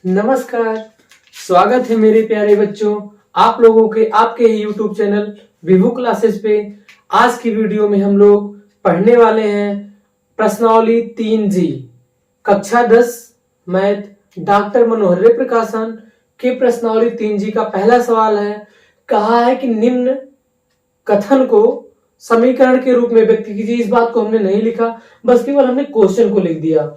नमस्कार। स्वागत है मेरे प्यारे बच्चों, आप लोगों के आपके ही YouTube चैनल विभू क्लासेस पे। आज की वीडियो में हम लोग पढ़ने वाले हैं प्रश्नावली 3G कक्षा 10 मैथ डॉक्टर मनोहर प्रकाशन के प्रश्नावली 3G का पहला सवाल है। कहा है कि निम्न कथन को समीकरण के रूप में व्यक्त कीजिए। इस बात को हमने नहीं लिखा, बस केवल हमने क्वेश्चन को लिख दिया।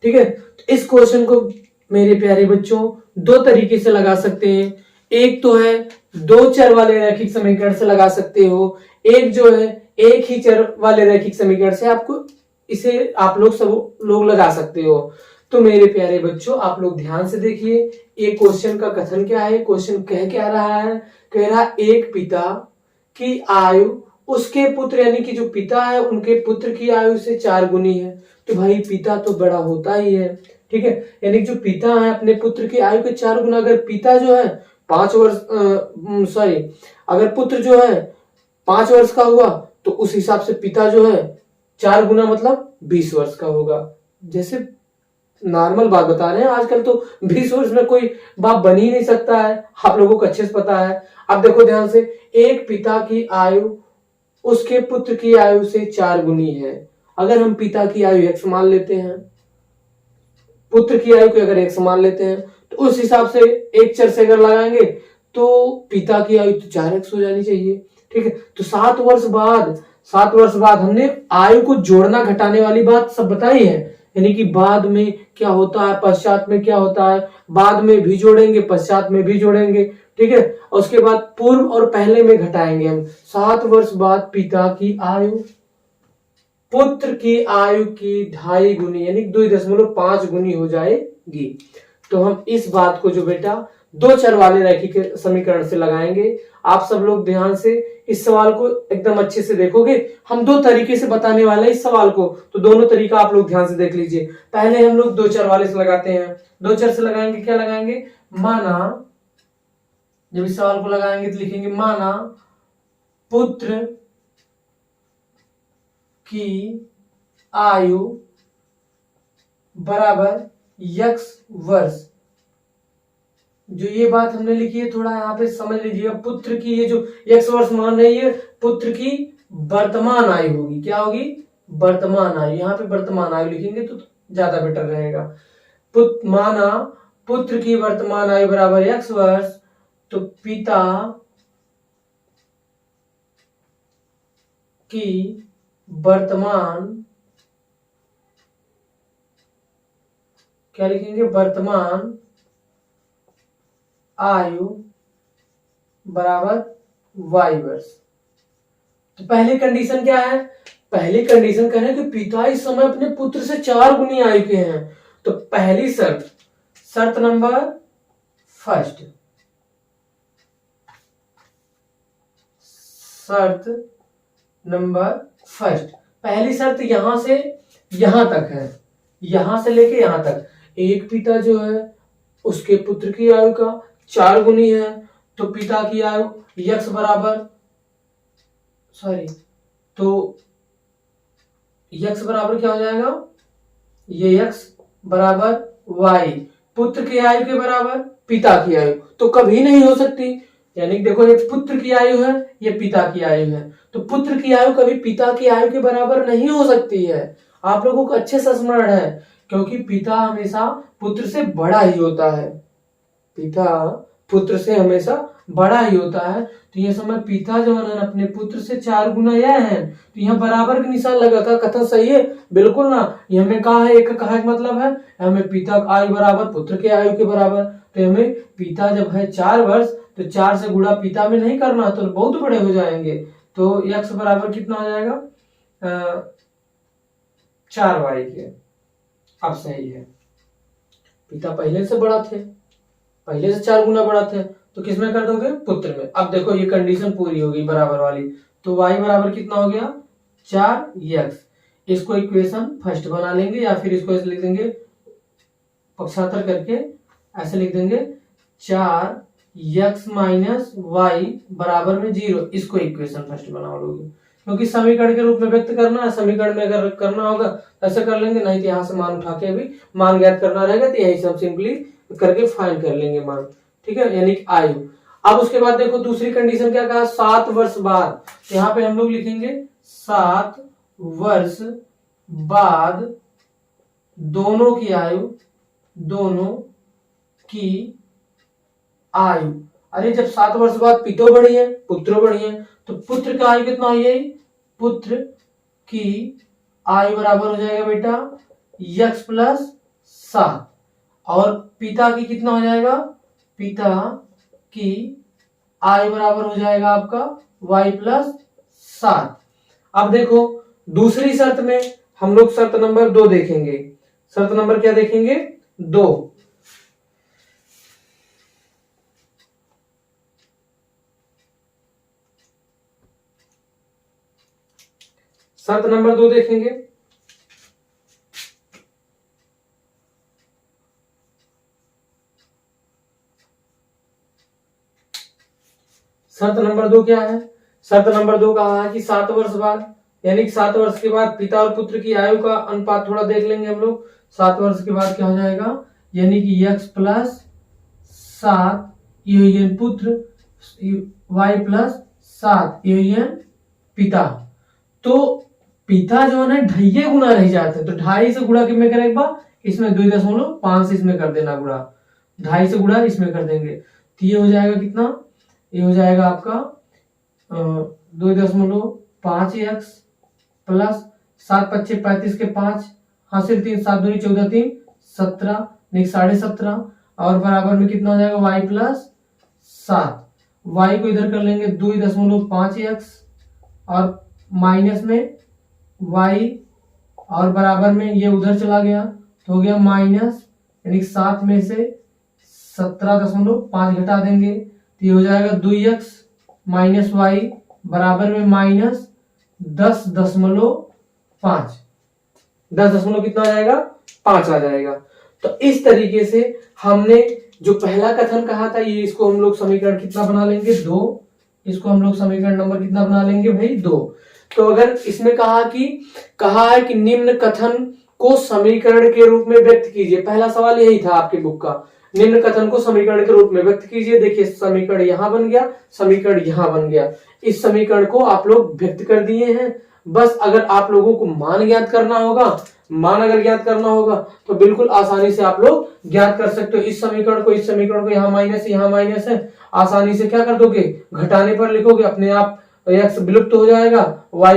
ठीक है, तो इस क्वेश्चन को मेरे प्यारे बच्चों दो तरीके से लगा सकते हैं। एक तो है दो चर वाले रैखिक समीकरण से लगा सकते हो, एक जो है एक ही चर वाले रैखिक समीकरण से आपको इसे आप लोग सब लोग लगा सकते हो। तो मेरे प्यारे बच्चों आप लोग ध्यान से देखिए, एक क्वेश्चन का कथन क्या है। क्वेश्चन कह क्या रहा है, कह रहा एक पिता की आयु उसके पुत्र यानी कि जो पिता है उनके पुत्र की आयु से 4 गुनी है। तो भाई पिता तो बड़ा होता ही है, ठीक है, यानी जो पिता है अपने पुत्र की आयु के 4 गुना। अगर पिता जो है 5 वर्ष अगर पुत्र जो है 5 वर्ष का हुआ तो उस हिसाब से पिता जो है 4 गुना मतलब 20 वर्ष का होगा। जैसे नॉर्मल बात बता रहे हैं, आजकल तो 20 वर्ष में कोई बाप बन ही नहीं सकता है, आप लोगों को अच्छे से पता है। अब देखो ध्यान से, एक पिता की आयु उसके पुत्र की आयु से 4 गुनी है। अगर हम पिता की आयु x मान लेते हैं, पुत्र की आयु को अगर x मान लेते हैं, तो उस हिसाब से एक चर से अगर लगाएंगे तो पिता की आयु तो 4x हो जानी चाहिए। ठीक है, तो 7 वर्ष बाद हमने आयु को जोड़ना घटाने वाली बात सब बताई है, यानी कि बाद में क्या होता है, पश्चात में क्या होता है, बाद में भी जोड़ेंगे पश्चात में भी जोड़ेंगे। ठीक है, और उसके बाद पूर्व और पहले में घटाएंगे हम। 7 वर्ष बाद पिता की आयु पुत्र की आयु की 2.5 गुनी यानी 2.5 गुनी हो जाएगी। तो हम इस बात को जो बेटा दो चर वाले रैखिक समीकरण से लगाएंगे। आप सब लोग ध्यान से इस सवाल को एकदम अच्छे से देखोगे। हम दो तरीके से बताने वाले हैं इस सवाल को, तो दोनों तरीका आप लोग ध्यान से देख लीजिए। पहले हम लोग दो चर वाले से लगाते हैं। दो चर से लगाएंगे, क्या लगाएंगे, माना, जब इस सवाल को लगाएंगे तो लिखेंगे माना पुत्र की आयु बराबर x वर्ष। जो ये बात हमने लिखी है थोड़ा यहाँ पे समझ लीजिएगा। पुत्र की ये जो x वर्ष मान रही है, पुत्र की वर्तमान आयु होगी। क्या होगी, वर्तमान आयु। यहाँ पे वर्तमान आयु लिखेंगे तो ज्यादा बेटर रहेगा। माना पुत्र की वर्तमान आयु बराबर x वर्ष, तो पिता की वर्तमान, क्या लिखेंगे, वर्तमान आयु बराबर y वर्ष। तो पहली कंडीशन क्या है, पहली कंडीशन कह रहे हैं कि पिता इस समय अपने पुत्र से 4 गुनी आयु के हैं। तो पहली शर्त नंबर फर्स्ट, शर्त नंबर फर्स्ट, पहली शर्त यहां से यहां तक है, यहां से लेके यहां तक। एक पिता जो है उसके पुत्र की आयु का 4 गुनी है, तो पिता की आयु x बराबर तो x बराबर क्या हो जाएगा, ये x बराबर y, पुत्र की आयु के बराबर पिता की आयु तो कभी नहीं हो सकती। यानी देखो ये पुत्र की आयु है, ये पिता की आयु है, तो पुत्र की आयु कभी पिता की आयु के बराबर नहीं हो सकती है। आप लोगों को अच्छे से स्मरण है, क्योंकि पिता हमेशा पुत्र से बड़ा ही होता है, पिता पुत्र से हमेशा बड़ा ही होता है। तो ये समय पिता जो है अपने पुत्र से 4 गुना यह है, तो यहाँ बराबर का निशान लगा था। कथन सही है बिल्कुल ना, ये हमें कहा है, एक कहा मतलब है हमें पिता आयु बराबर पुत्र के आयु के बराबर। तो हमें पिता जब है 4 वर्ष तो 4 से गुणा पिता में नहीं करना, तो बहुत बड़े हो जाएंगे। तो x बराबर कितना हो जाएगा, 4y के। अब सही है, पिता पहले से बड़ा थे, पहले से 4 गुना बड़ा थे, तो किसमें कर दोगे, पुत्र में। अब देखो ये कंडीशन पूरी होगी बराबर वाली, तो y बराबर कितना हो गया, 4x। इसको इक्वेशन फर्स्ट बना लेंगे, या फिर इसको ऐसे लिख देंगे, पक्षांतर करके ऐसे लिख देंगे 4x माइनस y बराबर में 0। इसको इक्वेशन फर्स्ट बना लोगे, क्योंकि समीकरण के रूप में व्यक्त करना है। समीकरण में अगर करना होगा ऐसे कर लेंगे, नहीं तो यहाँ से मान उठा के भी मान ज्ञात करना रहेगा, तो यही सब सिंपली करके फाइंड कर लेंगे मान, ठीक है, यानी कि आयु। अब उसके बाद देखो दूसरी कंडीशन क्या कहा, 7 वर्ष बाद, यहाँ पे हम लोग लिखेंगे 7 वर्ष बाद दोनों की आयु, दोनों की आयु। अरे जब 7 वर्ष बाद पितो बढ़ी है, पुत्र बढ़ी है, तो पुत्र का आयु कितना हो जाएगी, पुत्र की आयु बराबर हो जाएगा बेटा x प्लस 7, और पिता की कितना हो जाएगा, पिता की आयु बराबर हो जाएगा आपका y प्लस 7। अब देखो दूसरी शर्त में हम लोग शर्त नंबर 2 देखेंगे। शर्त नंबर क्या देखेंगे, 2। शर्त नंबर 2 देखेंगे। शर्त नंबर 2 क्या है, शर्त नंबर 2 कहा है कि 7 वर्ष बाद, यानी कि 7 वर्ष के बाद पिता और पुत्र की आयु का अनुपात थोड़ा देख लेंगे हम लोग। 7 वर्ष के बाद क्या हो जाएगा, यानी कि x प्लस 7 यूएन पुत्र, y प्लस 7 यूएन पिता। तो पिता जो है ना ढाई गुना रह जाते हैं, तो 2.5 से गुणा किसमें करेगा, इसमें 2.5 से इसमें कर देना गुणा, 2.5 से गुणा इसमें कर देंगे, तो ये हो जाएगा कितना, ये हो जाएगा आपका 2.5x प्लस 7 पच्चे 35 के 5 हासिल 3 7 दूनी 14 3 17 नहीं 17.5, और बराबर में कितना हो जाएगा y प्लस 7। y को इधर कर लेंगे 2.5x और माइनस में y, और बराबर में ये उधर चला गया तो हो गया माइनस, यानी 7 में से 17.5 घटा देंगे तो ये हो जाएगा 2x माइनस y बराबर में माइनस 10.5, 10 कितना आ जाएगा, 5 आ जाएगा। तो इस तरीके से हमने जो पहला कथन कहा था, ये इसको हम लोग समीकरण कितना बना लेंगे, 2। इसको हम लोग समीकरण नंबर कितना बना लेंगे भाई, 2। तो अगर इसमें कहा है कि निम्न कथन को समीकरण के रूप में व्यक्त कीजिए, पहला सवाल यही था आपके बुक का, निम्न कथन को समीकरण के रूप में व्यक्त कीजिए। देखिए समीकरण यहां बन गया, समीकरण यहां बन गया, इस समीकरण को आप लोग व्यक्त कर दिए हैं। बस अगर आप लोगों को मान ज्ञात करना होगा, मान अगर ज्ञात करना होगा तो बिल्कुल आसानी से आप लोग ज्ञात कर सकते हो। इस समीकरण को यहाँ माइनस है, आसानी से क्या कर दोगे, घटाने पर लिखोगे, अपने आप x विलुप्त हो जाएगा, y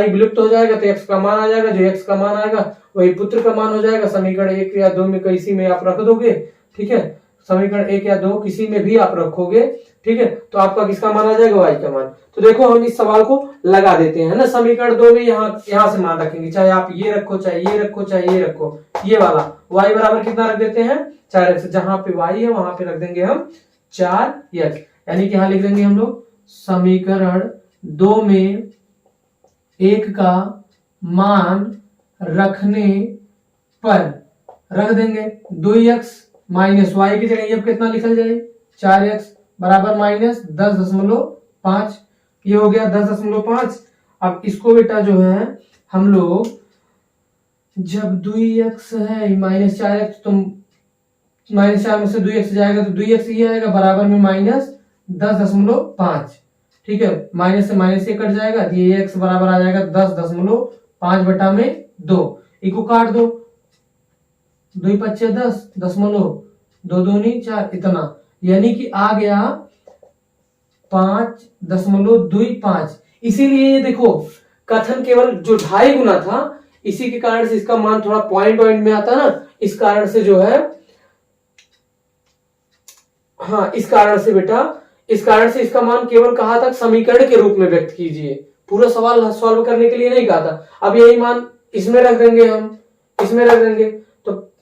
विलुप्त हो जाएगा तो x का मान आ जाएगा, जो x का मान आएगा वही पुत्र का मान हो जाएगा। समीकरण 1 या 2 में किसी में आप रख दोगे, ठीक है, समीकरण 1 या 2 किसी में भी आप रखोगे, ठीक है, तो आपका किसका मान आ जाएगा, y का मान। तो देखो हम इस सवाल को लगा देते हैं ना, समीकरण 2 में यहाँ से मान रखेंगे, चाहे आप ये रखो, चाहे ये रखो, चाहे ये रखो, ये वाला y बराबर कितना रख देते हैं, 4x, जहां पे y है वहां पे रख देंगे हम 4x, यानी कि यहाँ लिख देंगे हम लोग समीकरण 2 में 1 का मान रखने पर रख देंगे 2x माइनस y की जगह अब कितना लिखल जाए, 4x बराबर माइनस 10.5, ये हो गया 10.5। अब इसको बेटा जो है हम लोग जब 2x है माइनस 4x, तो माइनस 4 में से 2x जाएगा तो 2x ये आएगा बराबर में माइनस 10.5, ठीक है, माइनस से माइनस ये कट जाएगा, ये x बराबर आ जाएगा 10.5 बटा में 2, इको काट दो, 2 पच्चे 10, 2 दूनी 4, इतना, यानी कि आ गया 5.25। इसीलिए ये देखो कथन केवल जो 2.5 गुना था, इसी के कारण से इसका मान थोड़ा पॉइंट में आता ना, इस कारण से जो है, हाँ इस कारण से बेटा, इस कारण से इसका मान केवल कहा था समीकरण के रूप में व्यक्त कीजिए, पूरा सवाल सॉल्व करने के लिए नहीं कहा था। अब यही मान इसमें रख देंगे, हम इसमें रख देंगे, तो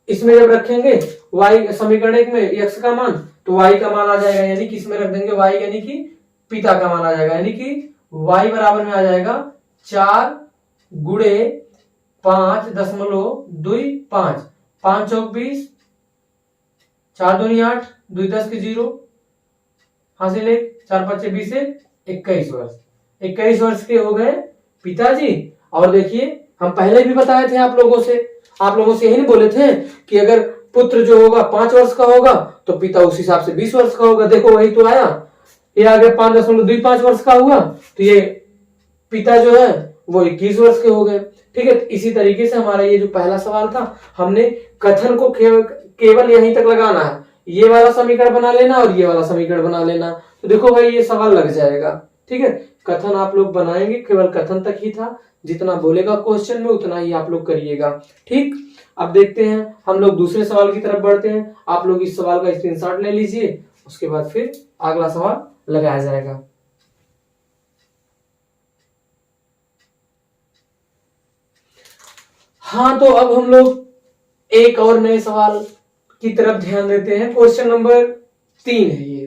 इसमें जब रखेंगे y समीकरण 1 में x का मान, तो y का मान आ जाएगा, यानी कि इसमें रख देंगे y, यानी कि पिता का मान आ जाएगा, यानी कि y बराबर में आ जाएगा 4 गुणे 5.25, 5 चौक 20, 4 दूनी 8, 2 10 के 0, हासिल 1, 4 5 20 से 21 वर्ष, 21 वर्ष के हो गए पिताजी। और देखिए हम पहले भी बताए थे आप लोगों से यही नहीं बोले थे कि अगर पुत्र जो होगा 5 वर्ष का होगा तो पिता उस हिसाब से 20 वर्ष का होगा। देखो वही तो आया, ये आ गया 5.25 वर्ष का हुआ तो ये पिता जो है वो 21 वर्ष के हो गए। ठीक है, इसी तरीके से हमारा ये जो पहला सवाल था, हमने कथन को केवल यहीं तक लगाना है, ये वाला समीकरण बना लेना और ये वाला समीकरण बना लेना। तो देखो भाई ये सवाल लग जाएगा। ठीक है, कथन आप लोग बनाएंगे, केवल कथन तक ही था, जितना बोलेगा क्वेश्चन में उतना ही आप लोग करिएगा। ठीक, अब देखते हैं हम लोग दूसरे सवाल की तरफ बढ़ते हैं। आप लोग इस सवाल का स्क्रीनशॉट ले लीजिए, उसके बाद फिर अगला सवाल लगाया जाएगा। हाँ, तो अब हम लोग एक और नए सवाल की तरफ ध्यान देते हैं। क्वेश्चन नंबर 3 है ये।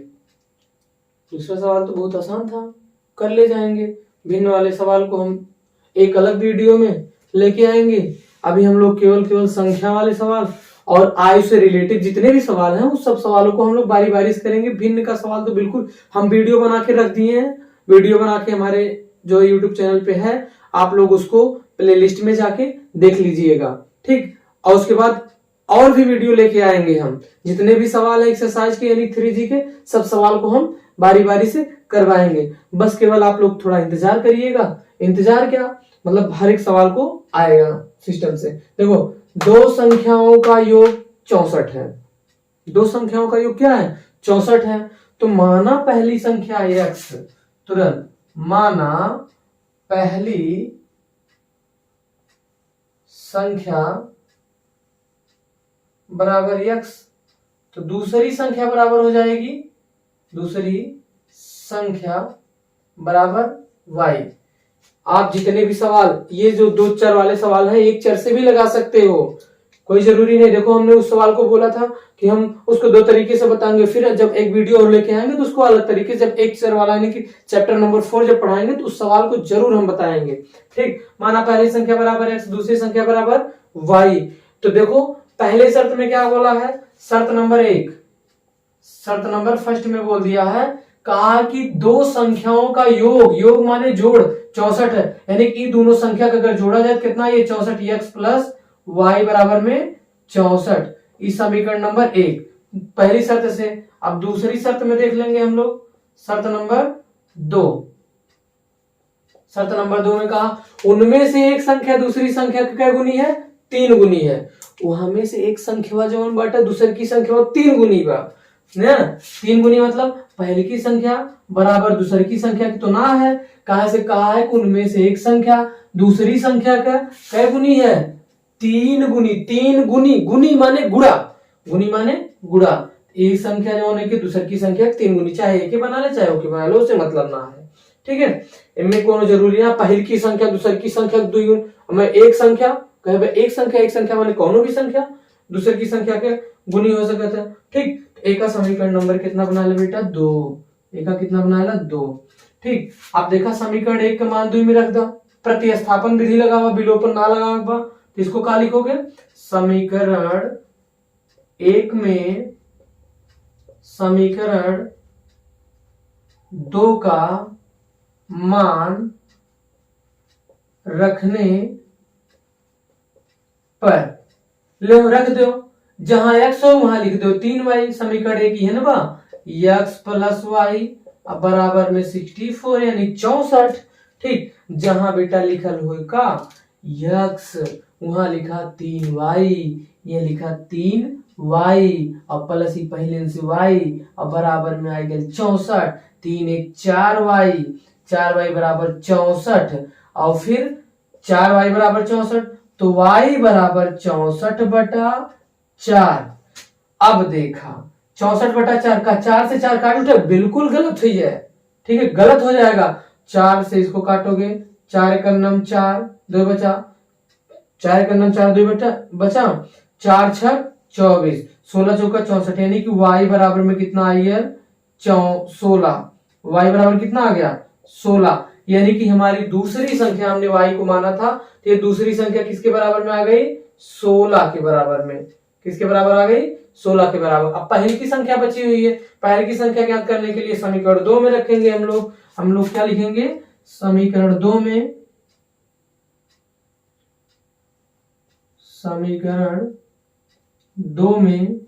दूसरा सवाल तो बहुत आसान था, कर ले जाएंगे। भिन्न वाले सवाल को हम एक अलग वीडियो में लेके आएंगे। अभी हम लोग केवल संख्या वाले सवाल और आयु से रिलेटेड जितने भी सवाल हैं उस सब सवालों को हम लोग बारी बारी से करेंगे। भिन्न का सवाल तो बिल्कुल हम वीडियो बना के रख दिए हैं, वीडियो बना के हमारे जो यूट्यूब चैनल पे है, आप लोग उसको प्लेलिस्ट में जाके देख लीजिएगा। ठीक, और उसके बाद और भी वीडियो लेके आएंगे हम, जितने भी सवाल है एक्सरसाइज के यानी 3G के, सब सवाल को हम बारी बारी से करवाएंगे। बस केवल आप लोग थोड़ा इंतजार करिएगा। इंतजार क्या, मतलब हर एक सवाल को आएगा सिस्टम से। देखो, दो संख्याओं का योग 64 है। दो संख्याओं का योग क्या है? 64 है। तो माना पहली संख्या x, तुरंत माना पहली संख्या बराबर x, तो दूसरी संख्या बराबर हो जाएगी, दूसरी संख्या बराबर y। आप जितने भी सवाल, ये जो दो चर वाले सवाल हैं, एक चर से भी लगा सकते हो, कोई जरूरी नहीं। देखो हमने उस सवाल को बोला था कि हम उसको दो तरीके से बताएंगे, फिर जब एक वीडियो और लेके आएंगे तो उसको अलग तरीके से, जब एक चर वाला यानी कि चैप्टर नंबर 4 जब पढ़ाएंगे तो उस सवाल को जरूर हम बताएंगे। ठीक, माना पहली संख्या बराबर x, दूसरी संख्या बराबर y। तो देखो पहले शर्त में क्या बोला है, शर्त नंबर 1, शर्त नंबर फर्स्ट में बोल दिया है, कहा कि दो संख्याओं का योग, योग माने जोड़, 64 है, यानी कि दोनों संख्या का अगर जोड़ा जाए कितना, ये 64 x प्लस y बराबर में 64। इस समीकरण नंबर 1 पहली शर्त से। अब दूसरी शर्त में देख लेंगे हम लोग, शर्त नंबर 2। शर्त नंबर 2 में कहा उनमें से एक संख्या दूसरी संख्या का क्या गुनी है? 3 गुनी है। वहां में से एक संख्या जो बाटा दूसरी की संख्या 3 गुनी बा ना, 3 गुनी मतलब पहली की संख्या बराबर दूसरी की संख्या की तो ना है। कहा से कहा है कि उनमें से एक संख्या दूसरी संख्या का क्या गुनी है? 3 गुनी। 3 गुनी, गुनी माने गुड़ा, गुनी माने गुड़ा। एक संख्या जो होने की दूसरी की संख्या 3 गुनी, चाहे एक ही बना ले चाहे ओके बना लो, उससे मतलब ना है। ठीक है, इनमें कोनो जरूरी ना पहली की संख्या दूसरी की संख्या 2 गुनी, मैं एक संख्या कहे एक संख्या माने कोनो भी संख्या दूसरी की संख्या के गुनी हो सकता है। ठीक, एक का समीकरण नंबर कितना बना ले बेटा? 2। एक का कितना बना ला? 2। ठीक, आप देखा समीकरण 1 का मान 2 में रख दो, प्रतिस्थापन विधि लगा हुआ, विलोपन ना लगा हुआ, तो इसको क्या लिखोगे? समीकरण 1 में समीकरण 2 का मान रखने पर ले रख दो, जहां x हो वहां लिख दो 3y। समीकरण 1 ही है ना बा, x प्लस y बराबर में 64 यानी 64। ठीक, जहां बेटा लिखल हो का x वहां लिखा 3y, ये लिखा 3y और प्लस ही पहले से y और बराबर में आ गया 64। 3 1 4y, 4y बराबर 64 और फिर 4y बराबर 64, तो y बराबर 64/4। अब देखा 64/4 का 4 से 4 काट उठे, बिल्कुल गलत हुई है। ठीक है, गलत हो जाएगा। 4 से इसको काटोगे, 4 एक 4, 2 बचा, 4 एक 4, 2 बचा, 4 6 24, 16 चौका 64, यानी कि y बराबर में कितना आई है? 16। y बराबर कितना आ गया? 16। यानी कि हमारी दूसरी संख्या, हमने y को माना था, तो ये दूसरी संख्या किसके बराबर में आ गई? 16 के बराबर में। किसके बराबर आ गई? 16 के बराबर। अब पहली की संख्या बची हुई है, पहली की संख्या ज्ञात करने के लिए समीकरण 2 में रखेंगे हम लोग क्या लिखेंगे? समीकरण 2 में, समीकरण 2 में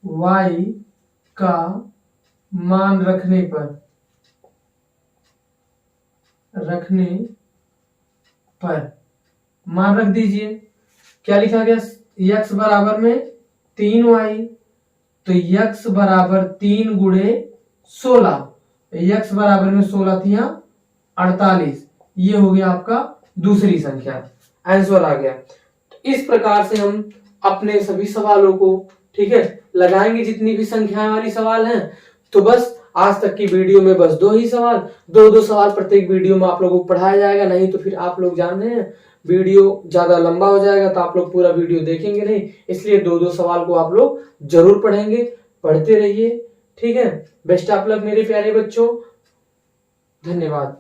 y का मान रखने पर मान रख दीजिए। क्या लिखा गया, x बराबर में 3y, तो x बराबर 3 गुणे 16, x बराबर में 16 थी 48, ये हो गया आपका दूसरी संख्या, आंसर आ गया। तो इस प्रकार से हम अपने सभी सवालों को, ठीक है, लगाएंगे जितनी भी संख्याएं वाली सवाल हैं। तो बस आज तक की वीडियो में बस 2 ही सवाल, 2 सवाल प्रत्येक वीडियो में आप लोगों को पढ़ाया जाएगा, नहीं तो फिर आप लोग जान रहे हैं वीडियो ज्यादा लंबा हो जाएगा तो आप लोग पूरा वीडियो देखेंगे नहीं, इसलिए 2 सवाल को आप लोग जरूर पढ़ेंगे, पढ़ते रहिए, ठीक है। बेस्ट ऑफ लक मेरे प्यारे बच्चों, धन्यवाद।